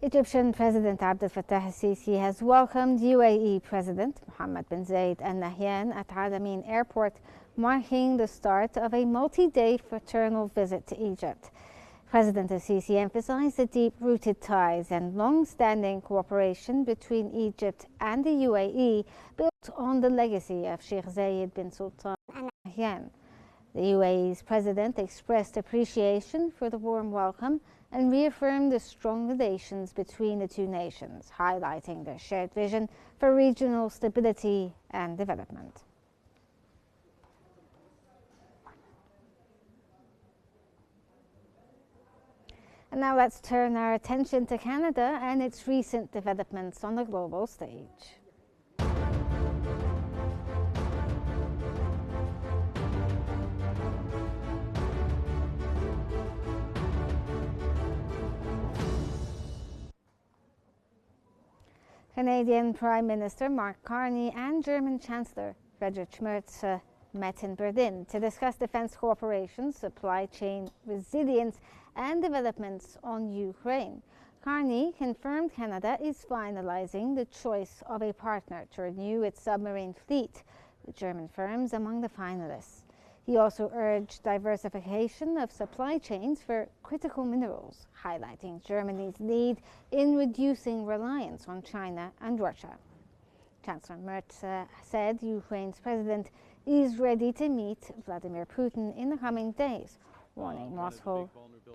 Egyptian President Abdel Fattah al-Sisi has welcomed UAE President Mohammed bin Zayed Al Nahyan at Alamein Airport, marking the start of a multi-day fraternal visit to Egypt. President al-Sisi emphasized the deep-rooted ties and long-standing cooperation between Egypt and the UAE, built on the legacy of Sheikh Zayed bin Sultan Al Nahyan. The UAE's president expressed appreciation for the warm welcome and reaffirmed the strong relations between the two nations, highlighting their shared vision for regional stability and development. And now let's turn our attention to Canada and its recent developments on the global stage. Canadian Prime Minister Mark Carney and German Chancellor Friedrich Merz met in Berlin to discuss defense cooperation, supply chain resilience, and developments on Ukraine. Carney confirmed Canada is finalizing the choice of a partner to renew its submarine fleet, with German firms among the finalists. He also urged diversification of supply chains for critical minerals, highlighting Germany's lead in reducing reliance on China and Russia. Chancellor Merz said Ukraine's president is ready to meet Vladimir Putin in the coming days, warning Moscow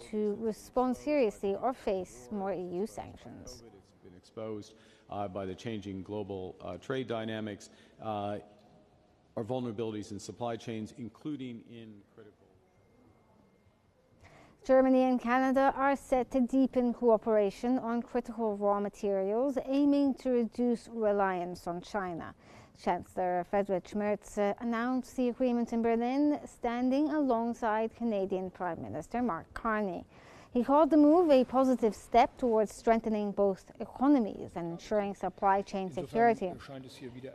to respond seriously or face more EU sanctions. It's been exposed by the changing global trade dynamics. Our vulnerabilities in supply chains, including in critical. Germany and Canada are set to deepen cooperation on critical raw materials, aiming to reduce reliance on China. Chancellor Friedrich Merz announced the agreement in Berlin, standing alongside Canadian Prime Minister Mark Carney. He called the move a positive step towards strengthening both economies and ensuring supply chain security.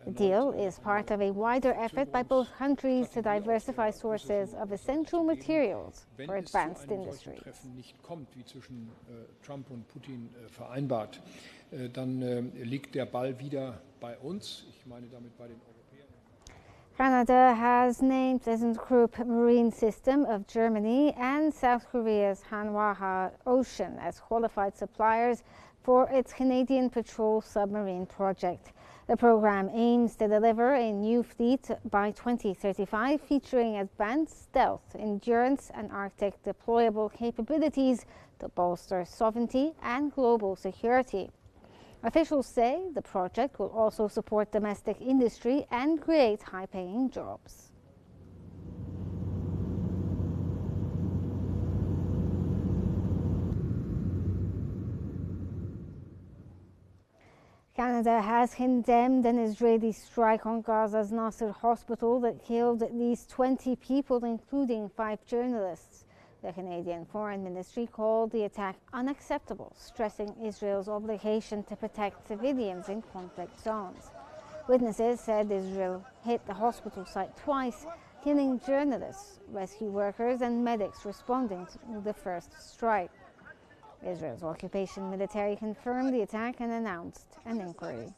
The deal is part of a wider effort by both countries to diversify sources of essential materials for advanced industries. Dann liegt der Ball wieder bei uns. Ich meine damit bei den Canada has named ThyssenKrupp Marine System of Germany and South Korea's Hanwha Ocean as qualified suppliers for its Canadian patrol submarine project. The program aims to deliver a new fleet by 2035, featuring advanced stealth, endurance, and Arctic deployable capabilities to bolster sovereignty and global security. Officials say the project will also support domestic industry and create high-paying jobs. Canada has condemned an Israeli strike on Gaza's Nasser hospital that killed at least 20 people, including 5 journalists. The Canadian Foreign Ministry called the attack unacceptable, stressing Israel's obligation to protect civilians in conflict zones. Witnesses said Israel hit the hospital site twice, killing journalists, rescue workers, and medics responding to the first strike. Israel's occupation military confirmed the attack and announced an inquiry.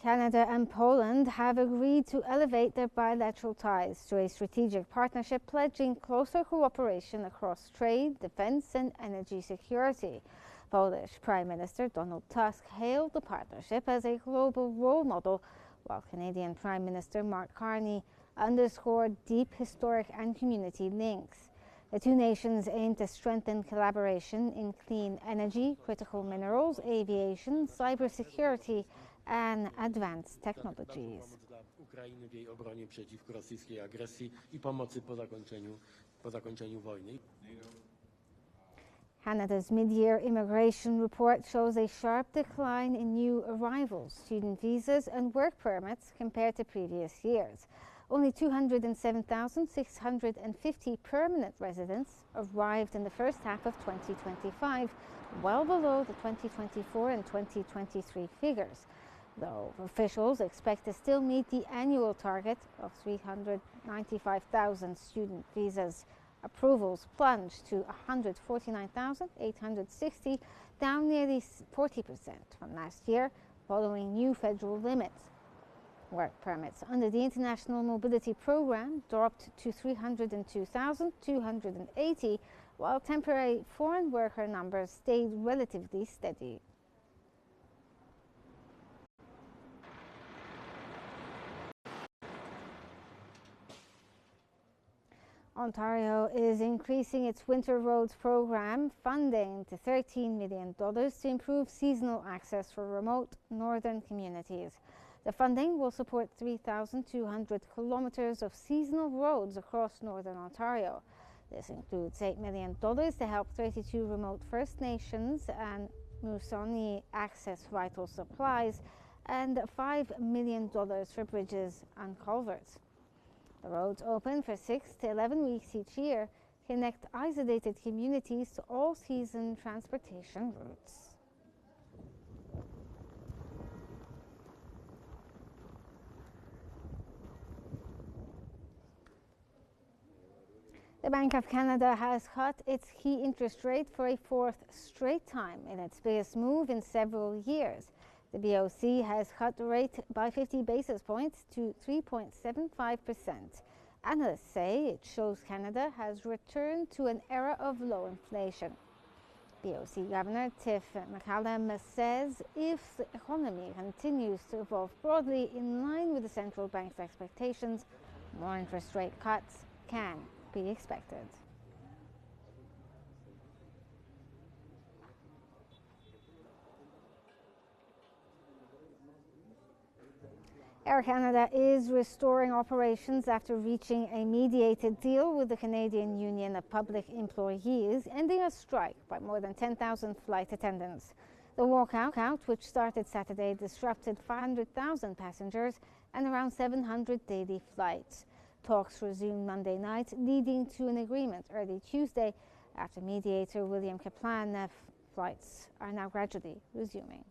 Canada and Poland have agreed to elevate their bilateral ties to a strategic partnership, pledging closer cooperation across trade, defense, and energy security. Polish Prime Minister Donald Tusk hailed the partnership as a global role model, while Canadian Prime Minister Mark Carney underscored deep historic and community links. The two nations aim to strengthen collaboration in clean energy, critical minerals, aviation, cybersecurity, and advanced technologies. Canada's mid-year immigration report shows a sharp decline in new arrivals, student visas, and work permits compared to previous years. Only 207,650 permanent residents arrived in the first half of 2025, well below the 2024 and 2023 figures. though officials expect to still meet the annual target of 395,000 student visas. Approvals plunged to 149,860, down nearly 40% from last year, following new federal limits. Work permits under the International Mobility Program dropped to 302,280, while temporary foreign worker numbers stayed relatively steady. Ontario is increasing its winter roads program funding to $13 million to improve seasonal access for remote northern communities. The funding will support 3,200 kilometres of seasonal roads across northern Ontario. This includes $8 million to help 32 remote First Nations and Musoni access vital supplies, and $5 million for bridges and culverts. The roads, open for 6 to 11 weeks each year, connect isolated communities to all-season transportation routes. The Bank of Canada has cut its key interest rate for a fourth straight time in its biggest move in several years. The BOC has cut the rate by 50 basis points to 3.75%. Analysts say it shows Canada has returned to an era of low inflation. BOC Governor Tiff Macallum says if the economy continues to evolve broadly in line with the central bank's expectations, more interest rate cuts can be expected. Air Canada is restoring operations after reaching a mediated deal with the Canadian Union of Public Employees, ending a strike by more than 10,000 flight attendants. The walkout, which started Saturday, disrupted 500,000 passengers and around 700 daily flights. Talks resumed Monday night, leading to an agreement early Tuesday after mediator William Kaplan. Flights are now gradually resuming.